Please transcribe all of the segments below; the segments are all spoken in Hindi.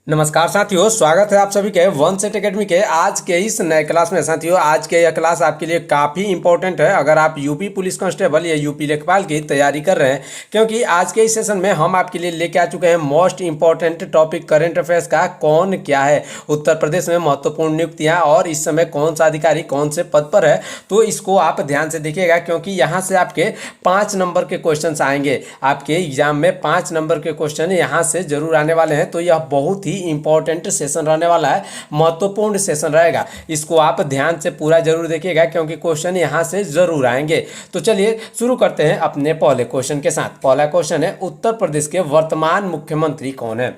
नमस्कार साथियों, स्वागत है आप सभी के वन सेट एकेडमी के आज के इस नए क्लास में। साथियों, आज के यह क्लास आपके लिए काफ़ी इंपॉर्टेंट है अगर आप यूपी पुलिस कांस्टेबल या यूपी लेखपाल की तैयारी कर रहे हैं, क्योंकि आज के इस सेशन में हम आपके लिए लेके आ चुके हैं most important topic current affairs का। कौन क्या है उत्तर प्रदेश में महत्वपूर्ण नियुक्तियाँ और इस समय कौन सा अधिकारी कौन से पद पर है, तो इसको आप ध्यान से देखिएगा, क्योंकि यहाँ से आपके 5 नंबर के क्वेश्चन आएंगे। आपके एग्जाम में 5 नंबर के क्वेश्चन यहाँ से जरूर आने वाले हैं, तो यह बहुत ही इंपॉर्टेंट सेशन रहने वाला है, महत्वपूर्ण सेशन रहेगा। इसको आप ध्यान से पूरा जरूर देखिएगा, क्योंकि क्वेश्चन यहां से जरूर आएंगे। तो चलिए शुरू करते हैं अपने पहले क्वेश्चन के साथ। पहला क्वेश्चन है, उत्तर प्रदेश के वर्तमान मुख्यमंत्री कौन है?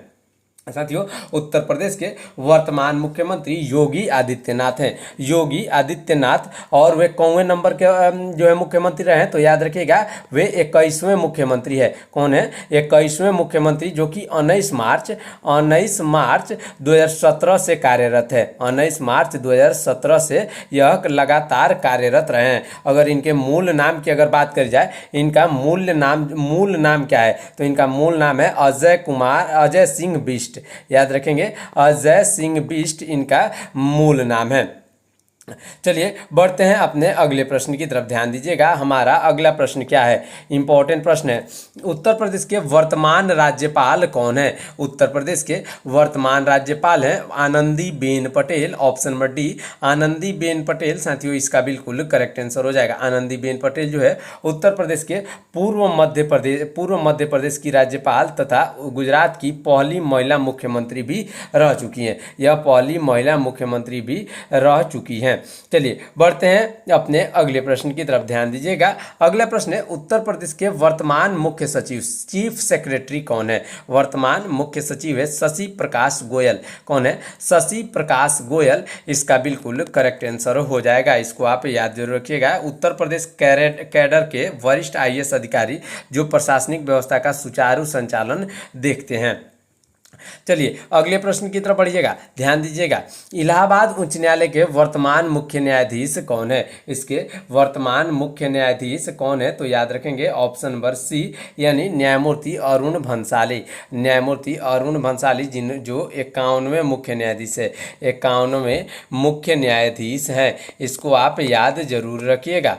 साथियों, उत्तर प्रदेश के वर्तमान मुख्यमंत्री योगी आदित्यनाथ हैं। योगी आदित्यनाथ, और वे कौन नंबर के जो है मुख्यमंत्री रहे, तो याद रखिएगा वे 21वें मुख्यमंत्री है। कौन है? 21वें मुख्यमंत्री, जो कि 19 मार्च 2017 से कार्यरत है। 19 मार्च 2017 से यह लगातार कार्यरत रहे हैं। अगर इनके मूल नाम की अगर बात करी जाए, इनका मूल नाम क्या है, तो इनका मूल नाम है अजय सिंह बिष्ट। याद रखेंगे, अजय सिंह बिष्ट इनका मूल नाम है। चलिए बढ़ते हैं अपने अगले प्रश्न की तरफ। ध्यान दीजिएगा, हमारा अगला प्रश्न क्या है, इंपॉर्टेंट प्रश्न है। उत्तर प्रदेश के वर्तमान राज्यपाल कौन है? उत्तर प्रदेश के वर्तमान राज्यपाल हैं Anandiben Patel. Option number D, Anandiben Patel. साथियों, इसका बिल्कुल करेक्ट आंसर हो जाएगा। आनंदीबेन पटेल जो है उत्तर प्रदेश के पूर्व मध्य प्रदेश की राज्यपाल तथा गुजरात की पहली महिला मुख्यमंत्री भी रह चुकी हैं। यह पहली महिला मुख्यमंत्री भी रह चुकी हैं। चलिए बढ़ते हैं अपने अगले प्रश्न की तरफ। ध्यान दीजिएगा, अगला प्रश्न है, उत्तर प्रदेश के वर्तमान मुख्य सचिव चीफ सेक्रेटरी कौन है? वर्तमान मुख्य सचिव है शशि प्रकाश गोयल। कौन है? शशि प्रकाश गोयल। इसका बिल्कुल करेक्ट आंसर हो जाएगा। इसको आप याद जरूर रखिएगा। उत्तर प्रदेश कैडर के वरिष्ठ आईएएस अधिकारी जो प्रशासनिक व्यवस्था का सुचारू संचालन देखते हैं। चलिए अगले प्रश्न की तरफ बढ़िएगा। ध्यान दीजिएगा, इलाहाबाद उच्च न्यायालय के वर्तमान मुख्य न्यायाधीश कौन है? इसके वर्तमान मुख्य न्यायाधीश कौन है, तो याद रखेंगे ऑप्शन नंबर सी, यानी न्यायमूर्ति अरुण भंसाली। न्यायमूर्ति अरुण भंसाली जो 51वें मुख्य न्यायाधीश है, 51वें मुख्य न्यायाधीश हैं। इसको आप याद जरूर रखिएगा।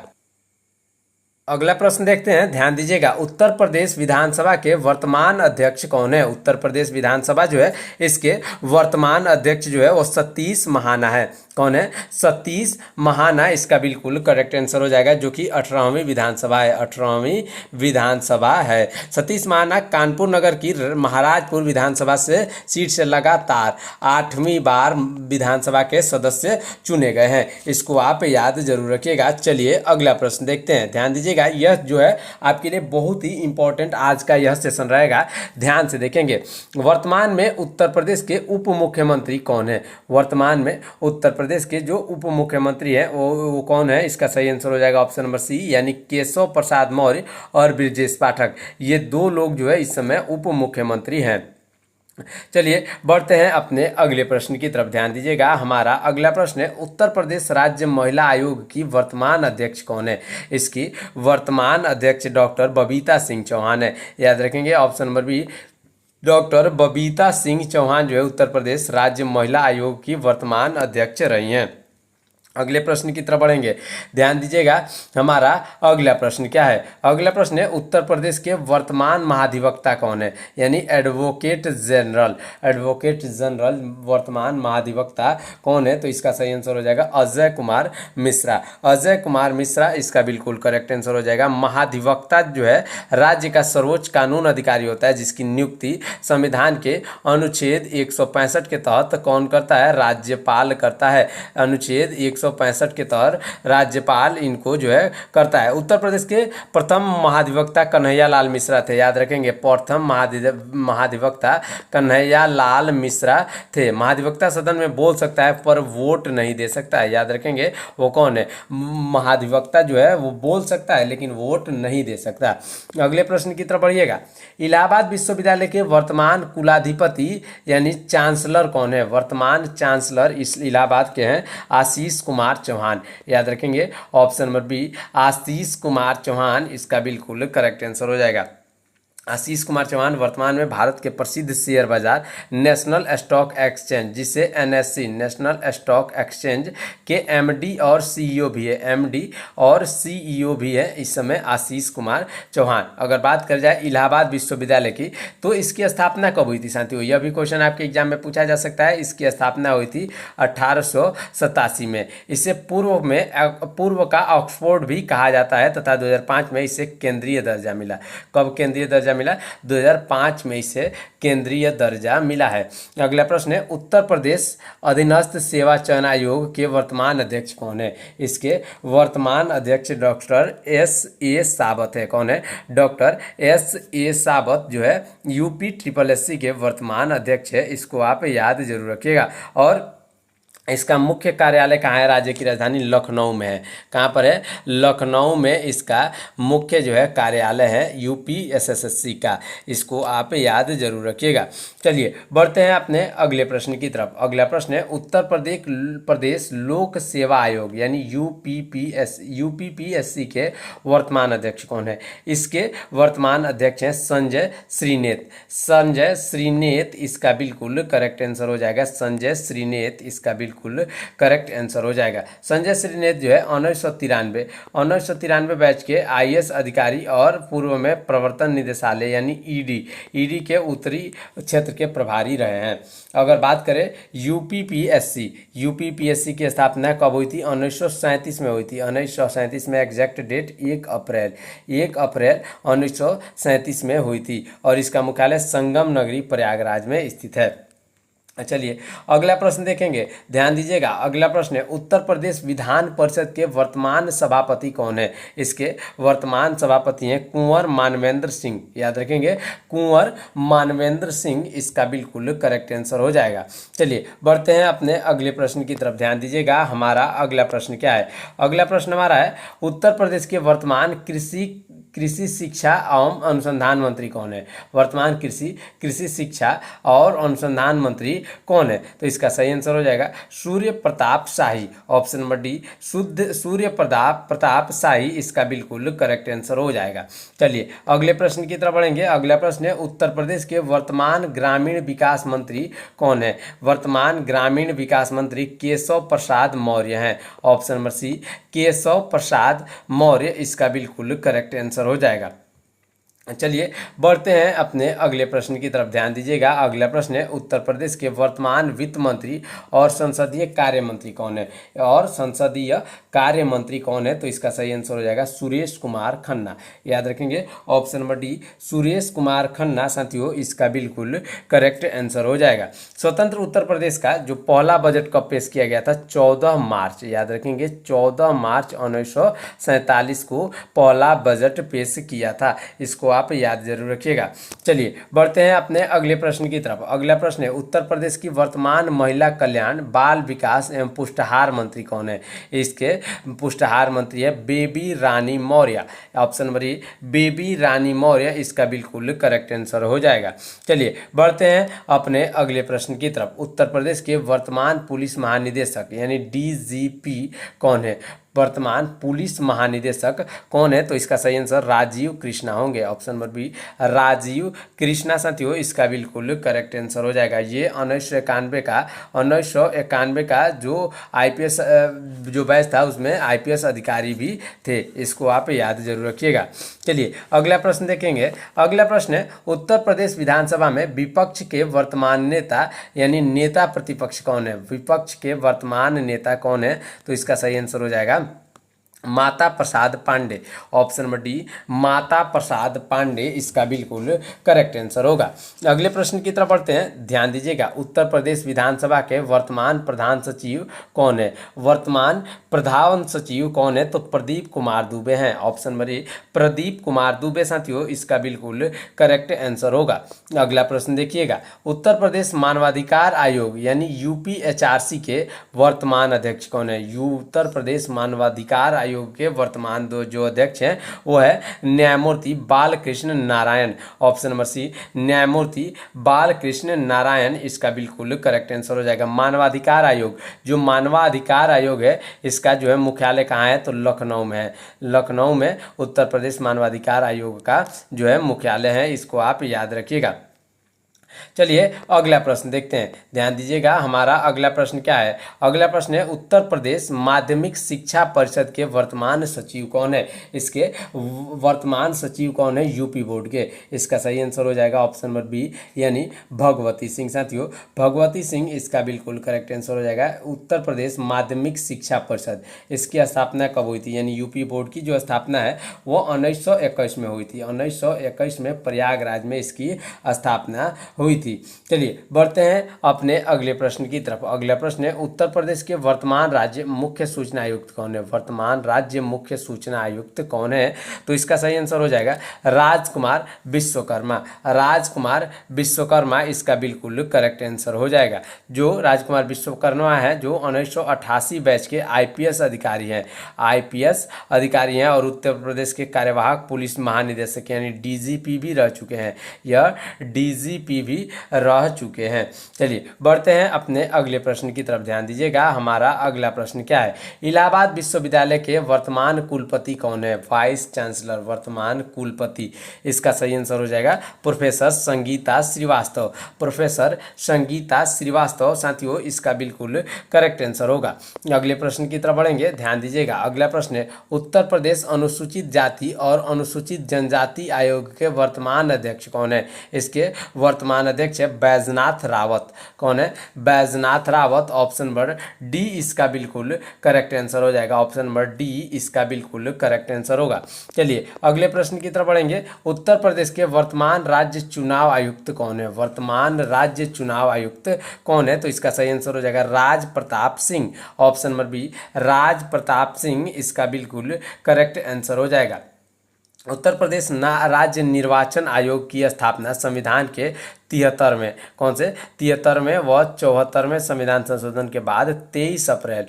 अगला प्रश्न देखते हैं। ध्यान दीजिएगा, उत्तर प्रदेश विधानसभा के वर्तमान अध्यक्ष कौन है? उत्तर प्रदेश विधानसभा जो है इसके वर्तमान अध्यक्ष जो है वो सतीश महाना है। कौन है? सतीश महाना। इसका बिल्कुल करेक्ट आंसर हो जाएगा, जो कि 18वीं विधानसभा है। 18वीं विधानसभा है। सतीश महाना कानपुर नगर की महाराजपुर विधानसभा से सीट से लगातार 8वीं बार विधानसभा के सदस्य चुने गए हैं। इसको आप याद जरूर रखिएगा। चलिए अगला प्रश्न देखते हैं। ध्यान दीजिएगा, यह जो है आपके लिए बहुत ही इंपॉर्टेंट आज का यह सेशन रहेगा। ध्यान से देखेंगे, वर्तमान में उत्तर प्रदेश के उप मुख्यमंत्री कौन है? वर्तमान में उत्तर प्रदेश के जो उप मुख्यमंत्री हैं वो कौन है? इसका सही आंसर हो जाएगा ऑप्शन नंबर सी, यानी केशव प्रसाद मौर्य और ब्रजेश पाठक। ये दो लोग जो है इस समय उप मुख्यमंत्री हैं। चलिए बढ़ते हैं अपने अगले प्रश्न की तरफ। ध्यान दीजिएगा, हमारा अगला प्रश्न है, उत्तर प्रदेश राज्य महिला आयोग की वर्तमान अध्यक्ष कौन है? इसकी वर्तमान अध्यक्ष डॉक्टर बबीता सिंह चौहान है। याद रखेंगे option number B, doctor Babita Singh Chauhan जो है उत्तर प्रदेश राज्य महिला आयोग की वर्तमान अध्यक्ष रही हैं। अगले प्रश्न की तरफ बढ़ेंगे। ध्यान दीजिएगा, हमारा अगला प्रश्न क्या है? अगला प्रश्न है, उत्तर प्रदेश के वर्तमान महाधिवक्ता कौन है? यानी एडवोकेट जनरल वर्तमान महाधिवक्ता कौन है? तो इसका सही आंसर हो जाएगा अजय कुमार मिश्रा। अजय कुमार मिश्रा, इसका बिल्कुल करेक्ट आंसर हो जाएगा। महाधिवक्ता जो है राज्य का सर्वोच्च कानून अधिकारी होता है, जिसकी नियुक्ति संविधान के अनुच्छेद 165 के तहत कौन करता है? राज्यपाल करता है। अनुच्छेद 165 के तहत राज्यपाल इनको जो है करता है। उत्तर प्रदेश के प्रथम महाधिवक्ता कन्हैया लाल मिश्रा थे। याद रखेंगे, प्रथम महाधिवक्ता कन्हैया लाल मिश्रा थे। महाधिवक्ता सदन में बोल सकता है पर वोट नहीं दे सकता है। याद रखेंगे वो कौन है? महाधिवक्ता जो है वो बोल सकता है लेकिन वोट नहीं दे सकता। अगले प्रश्न की तरफ बढ़िएगा, इलाहाबाद विश्वविद्यालय के वर्तमान कुलाधिपति यानी चांसलर कौन है? वर्तमान चांसलर इस इलाहाबाद के हैं आशीष कुमार चौहान। याद रखेंगे option number B, Ashish Kumar Chauhan. इसका बिल्कुल करेक्ट आंसर हो जाएगा। आशीष कुमार चौहान वर्तमान में भारत के प्रसिद्ध शेयर बाजार नेशनल स्टॉक एक्सचेंज जिसे एनएससी नेशनल स्टॉक एक्सचेंज के एमडी और सीईओ भी है, एमडी और सीईओ भी है इस समय आशीष कुमार चौहान। अगर बात कर जाए इलाहाबाद विश्वविद्यालय की, तो इसकी स्थापना कब हुई थी साथियों? यह भी क्वेश्चन आपके एग्जाम में पूछा जा सकता है। इसकी स्थापना हुई थी 1887 में। इसे पूर्व का ऑक्सफोर्ड भी कहा जाता है तथा 2005 में इसे केंद्रीय दर्जा मिला। कब केंद्रीय दर्जा मिला? 2005 में इसे केंद्रीय दर्जा मिला है। अगला प्रश्न है, उत्तर प्रदेश अधीनस्थ सेवा चयन आयोग के वर्तमान अध्यक्ष कौन है? इसके वर्तमान अध्यक्ष डॉक्टर S.A. सावत है। कौन है? Doctor S.A. सावत जो है UP-SSC के वर्तमान अध्यक्ष है। इसको आप याद जरूर रखिएगा। और इसका मुख्य कार्यालय कहाँ है? राज्य की राजधानी लखनऊ में है। कहाँ पर है? लखनऊ में इसका मुख्य जो है कार्यालय है UP-SSC का। इसको आप याद जरूर रखिएगा। चलिए बढ़ते हैं अपने अगले प्रश्न की तरफ। अगला प्रश्न है, उत्तर प्रदेश लोक सेवा आयोग यानी UPPSC के वर्तमान अध्यक्ष कौन है? इसके वर्तमान अध्यक्ष हैं संजय श्रीनेत। संजय श्रीनेत इसका बिल्कुल करेक्ट आंसर हो जाएगा। संजय श्रीनेत इसका बिल्कुल करेक्ट आंसर हो जाएगा। संजय श्रीनेत जो है 1993 बैच के IAS अधिकारी और पूर्व में प्रवर्तन निदेशालय यानी ईडी के उत्तरी क्षेत्र के प्रभारी रहे हैं। अगर बात करें यूपीपीएससी की स्थापना कब हुई थी? 1937 में हुई थी। 1937 में एग्जैक्ट डेट 1 अप्रैल 1937 में हुई थी और इसका मुख्यालय संगम नगरी प्रयागराज में स्थित है। चलिए अगला प्रश्न देखेंगे, ध्यान दीजिएगा। अगला प्रश्न है, उत्तर प्रदेश विधान परिषद के वर्तमान सभापति कौन है? इसके वर्तमान सभापति हैं कुंवर मानवेंद्र सिंह। याद रखेंगे, कुंवर मानवेंद्र सिंह इसका बिल्कुल करेक्ट आंसर हो जाएगा। चलिए बढ़ते हैं अपने अगले प्रश्न की तरफ। ध्यान दीजिएगा, हमारा अगला प्रश्न क्या है? अगला प्रश्न हमारा है, उत्तर प्रदेश के वर्तमान कृषि शिक्षा एवं अनुसंधान मंत्री कौन है? वर्तमान कृषि शिक्षा और अनुसंधान मंत्री कौन है? तो इसका सही आंसर हो जाएगा Surya Pratap Shahi. Option number D Surya Pratap Shahi इसका बिल्कुल करेक्ट आंसर हो जाएगा। चलिए अगले प्रश्न की तरफ बढ़ेंगे। अगला प्रश्न है, उत्तर प्रदेश के वर्तमान ग्रामीण विकास मंत्री कौन है? वर्तमान ग्रामीण विकास मंत्री केशव प्रसाद मौर्य हैं। ऑप्शन नंबर सी केशव प्रसाद मौर्य इसका बिल्कुल करेक्ट आंसर हो जाएगा। चलिए बढ़ते हैं अपने अगले प्रश्न की तरफ। ध्यान दीजिएगा, अगला प्रश्न है, उत्तर प्रदेश के वर्तमान वित्त मंत्री और संसदीय कार्य मंत्री कौन है? और संसदीय कार्य मंत्री कौन है? तो इसका सही आंसर हो जाएगा सुरेश कुमार खन्ना। याद रखेंगे, option number D Suresh Kumar Khanna साथियों इसका बिल्कुल करेक्ट आंसर हो जाएगा। स्वतंत्र उत्तर प्रदेश का जो पहला बजट कब पेश किया गया था? 14 मार्च। याद रखेंगे, 14 मार्च 1947 को पहला बजट पेश किया था। इसको आप याद जरूर रखिएगा। चलिए बढ़ते हैं अपने अगले प्रश्न की तरफ। अगला प्रश्न है, उत्तर प्रदेश की वर्तमान महिला कल्याण बाल विकास एवं पुष्टाहार मंत्री कौन है? इसके पुष्टाहार मंत्री है Baby Rani Maurya. Option number A Baby Rani Maurya इसका बिल्कुल करेक्ट आंसर हो जाएगा। चलिए बढ़ते हैं अपने अगले प्रश्न की तरफ। उत्तर प्रदेश के वर्तमान पुलिस महानिदेशक यानी DGP कौन है? वर्तमान पुलिस महानिदेशक कौन है? तो इसका सही आंसर राजीव कृष्णा होंगे। Option number B Rajiv Krishna साथियों इसका बिल्कुल करेक्ट आंसर हो जाएगा। ये 1991 का जो IPS जो बैच था उसमें IPS अधिकारी भी थे। इसको आप याद जरूर रखिएगा। चलिए अगला प्रश्न देखेंगे। अगला प्रश्न है, उत्तर प्रदेश विधानसभा में विपक्ष के वर्तमान नेता यानी नेता प्रतिपक्ष कौन है? विपक्ष के वर्तमान नेता कौन है? तो इसका सही आंसर हो जाएगा Mata Prasad Pandey. Option number D Mata Prasad Pandey इसका बिल्कुल करेक्ट आंसर होगा। अगले प्रश्न की तरफ बढ़ते हैं। ध्यान दीजिएगा, उत्तर प्रदेश विधानसभा के वर्तमान प्रधान सचिव कौन है? वर्तमान प्रधान सचिव कौन है? तो प्रदीप कुमार दुबे हैं। ऑप्शन नंबर ए प्रदीप कुमार दुबे साथियों इसका बिल्कुल करेक्ट आंसर होगा। अगला प्रश्न देखिएगा, उत्तर प्रदेश मानवाधिकार आयोग यानी UPHRC के वर्तमान अध्यक्ष कौन है? उत्तर प्रदेश मानवाधिकार आयोग के वर्तमान दो जो अध्यक्ष हैं वो है न्यायमूर्ति Balkrishna Narayan. Option number C न्यायमूर्ति बालकृष्ण नारायण इसका बिल्कुल करेक्ट आंसर हो जाएगा। मानवाधिकार आयोग, जो मानवाधिकार आयोग है इसका जो है मुख्यालय कहाँ है तो लखनऊ में है। लखनऊ में उत्तर प्रदेश मानवाधिकार आयोग का जो है मुख्यालय है, इसको आप याद रखिएगा। चलिए अगला प्रश्न देखते हैं, ध्यान दीजिएगा। हमारा अगला प्रश्न क्या है? अगला प्रश्न है उत्तर प्रदेश माध्यमिक शिक्षा परिषद के वर्तमान सचिव कौन है? इसके वर्तमान सचिव कौन है यूपी बोर्ड के? इसका सही आंसर हो जाएगा ऑप्शन नंबर बी यानी भगवती सिंह। साथियों भगवती सिंह इसका बिल्कुल करेक्ट आंसर हो जाएगा। उत्तर प्रदेश माध्यमिक शिक्षा परिषद इसकी स्थापना कब हुई थी? यानी यूपी बोर्ड की जो स्थापना है वो 1921 में हुई थी। 1921 में प्रयागराज में इसकी स्थापना हुई थी। चलिए बढ़ते हैं अपने अगले प्रश्न की तरफ। अगला प्रश्न है उत्तर प्रदेश के वर्तमान राज्य मुख्य सूचना आयुक्त कौन है? वर्तमान राज्य मुख्य सूचना आयुक्त कौन है? तो इसका सही आंसर हो जाएगा राजकुमार विश्वकर्मा। राजकुमार विश्वकर्मा इसका बिल्कुल करेक्ट आंसर हो जाएगा। जो राजकुमार विश्वकर्मा है जो 1988 बैच के आईपीएस अधिकारी हैं, आईपीएस अधिकारी हैं और उत्तर प्रदेश के कार्यवाहक पुलिस महानिदेशक यानी डीजीपी भी रह चुके हैं। यह डीजीपी भी रह चुके हैं। चलिए बढ़ते हैं अपने अगले प्रश्न की तरफ, ध्यान दीजिएगा। हमारा अगला प्रश्न क्या है? इलाहाबाद विश्वविद्यालय के वर्तमान कुलपति कौन है? वाइस चांसलर, वर्तमान कुलपति इसका सही आंसर हो जाएगा प्रोफेसर संगीता श्रीवास्तव। प्रोफेसर संगीता श्रीवास्तव साथियों इसका बिल्कुल करेक्ट आंसर होगा। अगले प्रश्न की तरफ बढ़ेंगे, ध्यान दीजिएगा। अगला प्रश्न है उत्तर प्रदेश अनुसूचित जाति और अनुसूचित जनजाति आयोग के वर्तमान अध्यक्ष कौन है? इसके वर्तमान अध्यक्ष है बैजनाथ रावत। कौन है? Baijnath Rawat. Option number D इसका बिल्कुल करेक्ट आंसर हो जाएगा। ऑप्शन नंबर डी इसका बिल्कुल करेक्ट आंसर होगा। चलिए अगले प्रश्न की तरफ बढ़ेंगे। उत्तर प्रदेश के वर्तमान राज्य चुनाव आयुक्त कौन है? वर्तमान राज्य चुनाव आयुक्त कौन है? तो इसका सही आंसर हो जाएगा Raj Pratap Singh. Option number B Raj Pratap Singh इसका बिल्कुल करेक्ट आंसर हो जाएगा। उत्तर प्रदेश राज्य निर्वाचन आयोग की स्थापना संविधान के 73 में, कौन से 73 में व 74 में संविधान संशोधन के बाद 23 अप्रैल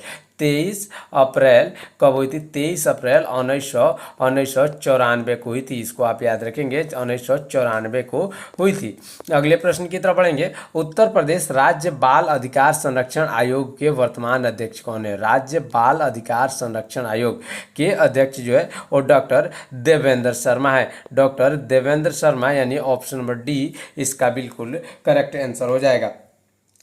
कब हुई थी? 23 अप्रैल 1994 को हुई थी। इसको आप याद रखेंगे 1994 को हुई थी। अगले प्रश्न की तरफ बढ़ेंगे। उत्तर प्रदेश राज्य बाल अधिकार संरक्षण आयोग के वर्तमान अध्यक्ष कौन है? राज्य बाल अधिकार संरक्षण आयोग के अध्यक्ष जो है वो डॉक्टर देवेंद्र शर्मा है। डॉक्टर देवेंद्र शर्मा यानी ऑप्शन नंबर डी इसका बिल्कुल करेक्ट आंसर हो जाएगा।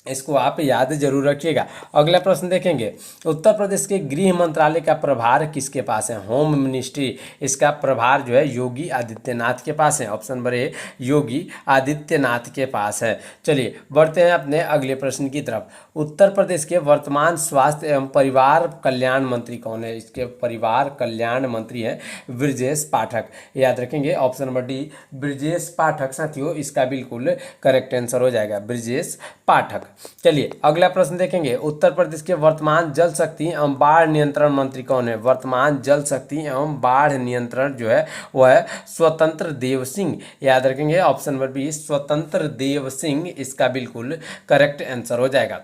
इसको आप याद जरूर रखिएगा। अगला प्रश्न देखेंगे। उत्तर प्रदेश के गृह मंत्रालय का प्रभार किसके पास है? होम मिनिस्ट्री इसका प्रभार जो है योगी आदित्यनाथ के पास है। ऑप्शन नंबर ए योगी आदित्यनाथ के पास है। चलिए बढ़ते हैं अपने अगले प्रश्न की तरफ। उत्तर प्रदेश के वर्तमान स्वास्थ्य एवं परिवार कल्याण मंत्री कौन है? इसके परिवार कल्याण मंत्री है ब्रजेश पाठक। याद रखेंगे option number D Brajesh Pathak. साथियों इसका बिल्कुल करेक्ट आंसर हो जाएगा ब्रजेश पाठक। चलिए अगला प्रश्न देखेंगे। उत्तर प्रदेश के वर्तमान जल शक्ति एवं बाढ़ नियंत्रण मंत्री कौन है? वर्तमान जल शक्ति एवं बाढ़ नियंत्रण जो है वह है स्वतंत्र देव सिंह। याद रखेंगे ऑप्शन नंबर बी स्वतंत्र देव सिंह इसका बिल्कुल करेक्ट आंसर हो जाएगा।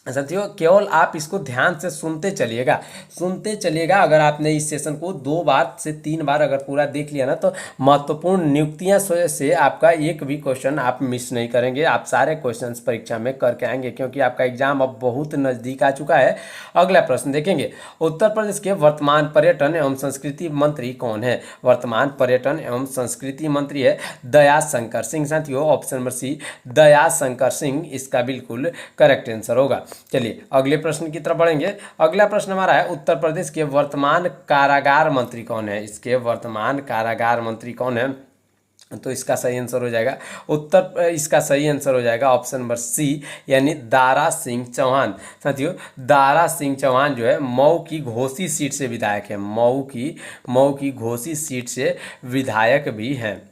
साथियों केवल आप इसको ध्यान से सुनते चलिएगा। अगर आपने इस सेशन को 2 बार से 3 बार अगर पूरा देख लिया ना तो महत्वपूर्ण नियुक्तियां से आपका एक भी क्वेश्चन आप मिस नहीं करेंगे। आप सारे क्वेश्चंस परीक्षा में करके आएंगे क्योंकि आपका एग्जाम अब बहुत नज़दीक आ चुका है। अगला प्रश्न देखेंगे। उत्तर प्रदेश के वर्तमान पर्यटन एवं संस्कृति मंत्री कौन है? वर्तमान पर्यटन एवं संस्कृति मंत्री है दया शंकर सिंह। साथियों ऑप्शन नंबर सी दया शंकर सिंह इसका बिल्कुल करेक्ट आंसर होगा। चलिए अगले प्रश्न की तरफ बढ़ेंगे। अगला प्रश्न हमारा है उत्तर प्रदेश के वर्तमान कारागार मंत्री कौन है? इसके वर्तमान कारागार मंत्री कौन है? तो इसका सही आंसर हो जाएगा इसका सही आंसर हो जाएगा ऑप्शन नंबर सी यानी दारा सिंह चौहान। साथियों दारा सिंह चौहान जो है मऊ की घोसी सीट से विधायक है। मऊ की घोसी सीट से विधायक भी हैं।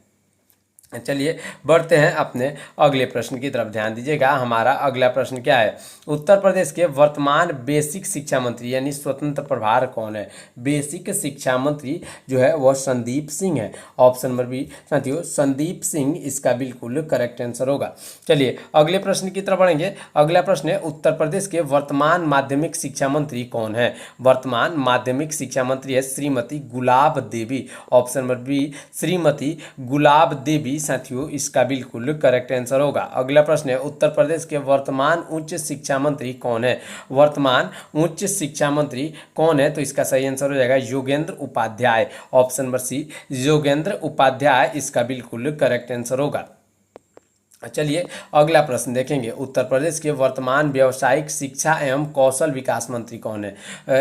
चलिए बढ़ते हैं अपने अगले प्रश्न की तरफ, ध्यान दीजिएगा। हमारा अगला प्रश्न क्या है? उत्तर प्रदेश के वर्तमान बेसिक शिक्षा मंत्री यानी स्वतंत्र प्रभार कौन है? बेसिक शिक्षा मंत्री जो है वह संदीप सिंह है। ऑप्शन नंबर बी साथियों, संदीप सिंह इसका बिल्कुल करेक्ट आंसर होगा। चलिए अगले प्रश्न की तरफ बढ़ेंगे। अगला प्रश्न है, उत्तर प्रदेश के वर्तमान माध्यमिक शिक्षा मंत्री कौन है? वर्तमान माध्यमिक शिक्षा मंत्री है श्रीमती गुलाब देवी। ऑप्शन नंबर बी श्रीमती गुलाब देवी साथियों इसका बिल्कुल करेक्ट आंसर होगा। अगला प्रश्न है, उत्तर प्रदेश के वर्तमान उच्च शिक्षा मंत्री कौन है? वर्तमान उच्च शिक्षा मंत्री कौन है? तो इसका सही आंसर हो जाएगा Yogendra Upadhyay. Option number C Yogendra Upadhyay इसका बिल्कुल करेक्ट आंसर होगा। चलिए अगला प्रश्न देखेंगे। उत्तर प्रदेश के वर्तमान व्यावसायिक शिक्षा एवं कौशल विकास मंत्री कौन है?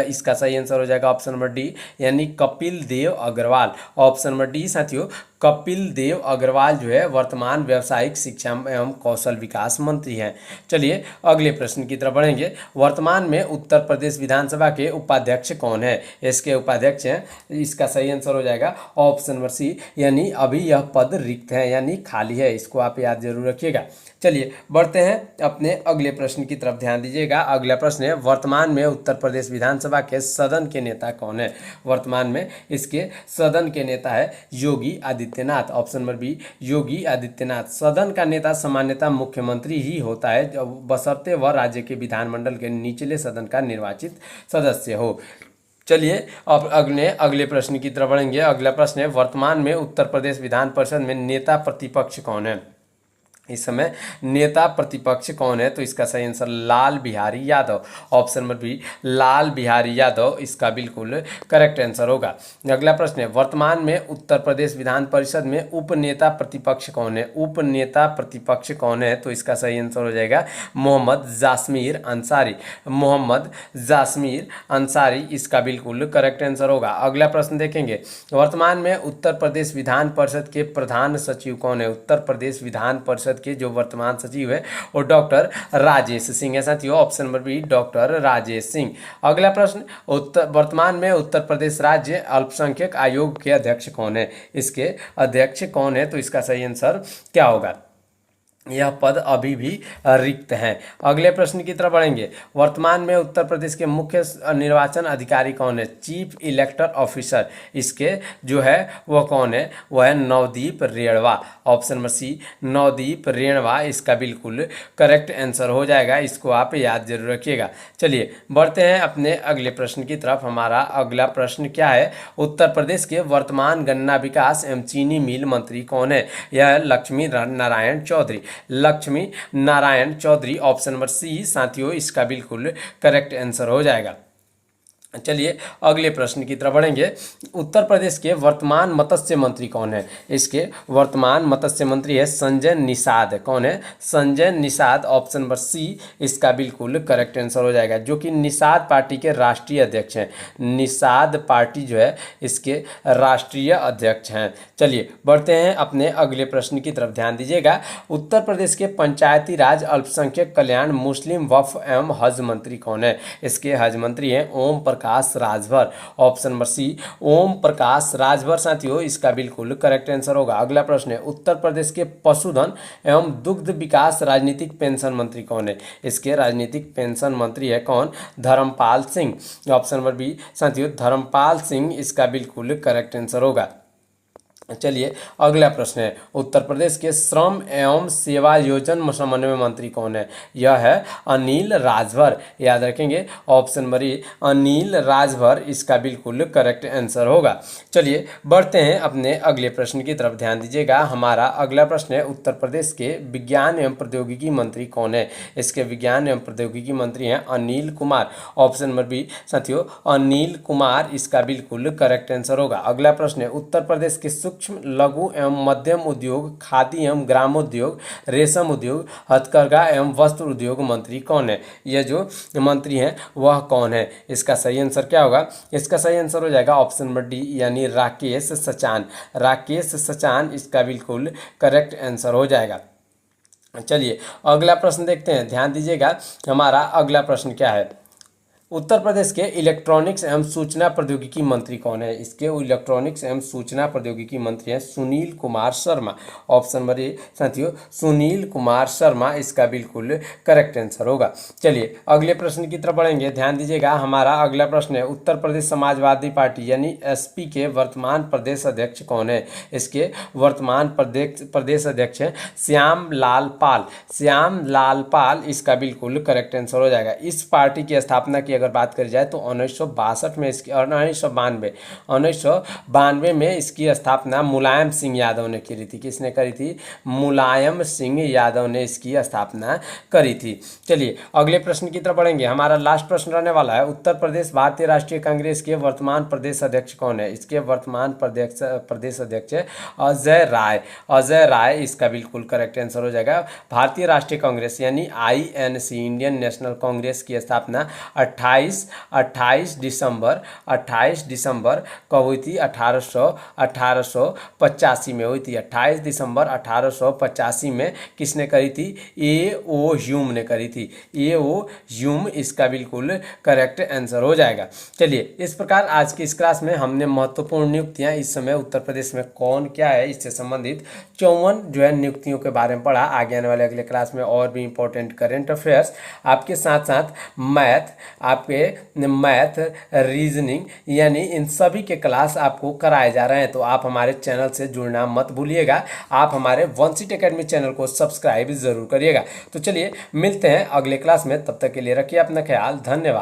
इसका सही आंसर हो जाएगा ऑप्शन नंबर डी यानी Kapil Dev Agarwal. Option number D साथियों, कपिल देव अग्रवाल जो है वर्तमान व्यावसायिक शिक्षा एवं कौशल विकास मंत्री हैं। चलिए अगले प्रश्न की तरफ बढ़ेंगे। वर्तमान में उत्तर प्रदेश विधानसभा के उपाध्यक्ष कौन है? इसके उपाध्यक्ष हैं, इसका सही आंसर हो जाएगा ऑप्शन नंबर सी यानी अभी यह पद रिक्त है यानी खाली है। इसको आप याद जरूर रखिएगा। चलिए बढ़ते हैं अपने अगले प्रश्न की तरफ, ध्यान दीजिएगा। अगला प्रश्न है, वर्तमान में उत्तर प्रदेश विधानसभा के सदन के नेता कौन है? वर्तमान में इसके सदन के नेता है Yogi Adityanath. Option number B Yogi Adityanath. सदन का नेता सामान्यतः मुख्यमंत्री ही होता है, बशर्ते वह राज्य के विधानमंडल के निचले सदन का निर्वाचित सदस्य हो। चलिए अब अगले प्रश्न की तरफ बढ़ेंगे। अगला प्रश्न है, वर्तमान में उत्तर प्रदेश विधान परिषद में नेता प्रतिपक्ष कौन है? इस समय नेता प्रतिपक्ष कौन है? तो इसका सही answer Lal Bihari Yadav. Option number B Lal Bihari Yadav इसका बिल्कुल करेक्ट आंसर होगा। अगला प्रश्न है, वर्तमान में उत्तर प्रदेश विधान परिषद में उपनेता प्रतिपक्ष कौन है? उपनेता प्रतिपक्ष कौन है? तो इसका सही आंसर हो जाएगा मोहम्मद जासमीर अंसारी। मोहम्मद जासमीर अंसारी इसका बिल्कुल करेक्ट आंसर होगा। अगला प्रश्न देखेंगे, वर्तमान में उत्तर प्रदेश विधान परिषद के प्रधान सचिव कौन है? उत्तर प्रदेश विधान परिषद के जो वर्तमान सचिव है वो डॉक्टर राजेश सिंह है साथियों। Option number B doctor Rajesh Singh. अगला प्रश्न, वर्तमान में उत्तर प्रदेश राज्य अल्पसंख्यक आयोग के अध्यक्ष कौन है? इसके अध्यक्ष कौन है? तो इसका सही आंसर क्या होगा? यह पद अभी भी रिक्त हैं। अगले प्रश्न की तरफ बढ़ेंगे। वर्तमान में उत्तर प्रदेश के मुख्य निर्वाचन अधिकारी कौन है? चीफ इलेक्टर ऑफिसर इसके जो है वह कौन है? वह है Navdeep Renwa. Option number C Navdeep Renwa इसका बिल्कुल करेक्ट आंसर हो जाएगा। इसको आप याद जरूर रखिएगा। चलिए बढ़ते हैं अपने अगले प्रश्न की तरफ। हमारा अगला प्रश्न क्या है? उत्तर प्रदेश के वर्तमान गन्ना विकास एवं चीनी मिल मंत्री कौन है? यह है Lakshmi Narayan Chaudhary. Lakshmi Narayan Chaudhary. Option number C साथियों इसका बिल्कुल करेक्ट आंसर हो जाएगा। चलिए अगले प्रश्न की तरफ बढ़ेंगे। उत्तर प्रदेश के वर्तमान मत्स्य मंत्री कौन है? इसके वर्तमान मत्स्य मंत्री है संजय निषाद। कौन है? Sanjay Nishad. Option number C इसका बिल्कुल करेक्ट आंसर हो जाएगा, जो कि निषाद पार्टी के राष्ट्रीय अध्यक्ष हैं। निषाद पार्टी जो है इसके राष्ट्रीय अध्यक्ष हैं। चलिए बढ़ते हैं अपने अगले प्रश्न की तरफ, ध्यान दीजिएगा। उत्तर प्रदेश के पंचायती राज अल्पसंख्यक कल्याण मुस्लिम वक्फ एवं हज मंत्री कौन है? इसके हज मंत्री हैं ओम प्रकाश राजभर। ऑप्शन नंबर सी ओम प्रकाश राजभर साथियों इसका बिल्कुल करेक्ट आंसर होगा। अगला प्रश्न है, उत्तर प्रदेश के पशुधन एवं दुग्ध विकास राजनीतिक पेंशन मंत्री कौन है? इसके राजनीतिक पेंशन मंत्री है कौन? Dharampal Singh. Option number B साथियों धर्मपाल सिंह इसका बिल्कुल करेक्ट आंसर होगा। चलिए अगला प्रश्न है, उत्तर प्रदेश के श्रम एवं सेवा योजन समन्वय मंत्री कौन है? यह है अनिल राजभर। याद रखेंगे ऑप्शन नंबर ए अनिल राजभर इसका बिल्कुल करेक्ट आंसर होगा। चलिए बढ़ते हैं अपने अगले प्रश्न की तरफ, ध्यान दीजिएगा। हमारा अगला प्रश्न है, उत्तर प्रदेश के विज्ञान एवं प्रौद्योगिकी मंत्री कौन है? इसके विज्ञान एवं प्रौद्योगिकी मंत्री हैं Anil Kumar. Option number B साथियों अनिल कुमार इसका बिल्कुल करेक्ट आंसर होगा। अगला प्रश्न है, उत्तर प्रदेश के सूक्ष्म लघु एवं मध्यम उद्योग, खादी एवं ग्रामोद्योग, रेशम उद्योग, हथकरघा एवं वस्त्र उद्योग मंत्री कौन है? यह जो मंत्री हैं वह कौन है? इसका सही आंसर क्या होगा? इसका सही आंसर हो जाएगा ऑप्शन नंबर डी यानी राकेश सचान। राकेश सचान इसका बिल्कुल करेक्ट आंसर हो जाएगा। चलिए अगला प्रश्न देखते हैं, ध्यान दीजिएगा। हमारा अगला प्रश्न क्या है? उत्तर प्रदेश के इलेक्ट्रॉनिक्स एवं सूचना प्रौद्योगिकी मंत्री कौन है? इसके इलेक्ट्रॉनिक्स एवं सूचना प्रौद्योगिकी मंत्री हैं सुनील कुमार शर्मा। ऑप्शन नंबर ए साथियों, सुनील कुमार शर्मा इसका बिल्कुल करेक्ट आंसर होगा। चलिए अगले प्रश्न की तरफ बढ़ेंगे, ध्यान दीजिएगा। हमारा अगला प्रश्न है, उत्तर प्रदेश समाजवादी पार्टी यानी एसपी के वर्तमान प्रदेश अध्यक्ष कौन है? इसके वर्तमान प्रदेश अध्यक्ष हैं श्याम लाल पाल। श्याम लाल पाल इसका बिल्कुल करेक्ट आंसर हो जाएगा। इस पार्टी की स्थापना की अगर बात करी जाए तो 1962 में इसकी 1992 में इसकी स्थापना मुलायम सिंह यादव ने करी थी। किसने करी थी? मुलायम सिंह यादव ने इसकी स्थापना करी थी। चलिए अगले प्रश्न की तरफ बढ़ेंगे। हमारा लास्ट प्रश्न रहने वाला है, उत्तर प्रदेश भारतीय राष्ट्रीय कांग्रेस के वर्तमान प्रदेश अध्यक्ष कौन है? इसके वर्तमान प्रदेश अध्यक्ष अजय राय। अजय राय इसका बिल्कुल करेक्ट आंसर हो जाएगा। भारतीय राष्ट्रीय कांग्रेस यानी आईएनसी, इंडियन नेशनल कांग्रेस की स्थापना 28 दिसंबर कब हुई थी? 1885 में हुई थी। 28 दिसंबर 1885 में किसने करी थी? ए.ओ. ह्यूम ने करी थी। ए.ओ. ह्यूम इसका बिल्कुल करेक्ट आंसर हो जाएगा। चलिए इस प्रकार आज की इस क्लास में हमने महत्वपूर्ण नियुक्तियां इस समय उत्तर प्रदेश में कौन क्या है इससे संबंधित 54 जो है नियुक्तियों के बारे में पढ़ा। आगे आने वाले अगले क्लास में और भी इंपॉर्टेंट करेंट अफेयर्स आपके साथ साथ मैथ रीजनिंग यानी इन सभी के क्लास आपको कराए जा रहे हैं। तो आप हमारे चैनल से जुड़ना मत भूलिएगा। आप हमारे वंशिट एकेडमी चैनल को सब्सक्राइब जरूर करिएगा। तो चलिए मिलते हैं अगले क्लास में, तब तक के लिए रखिए अपना ख्याल। धन्यवाद।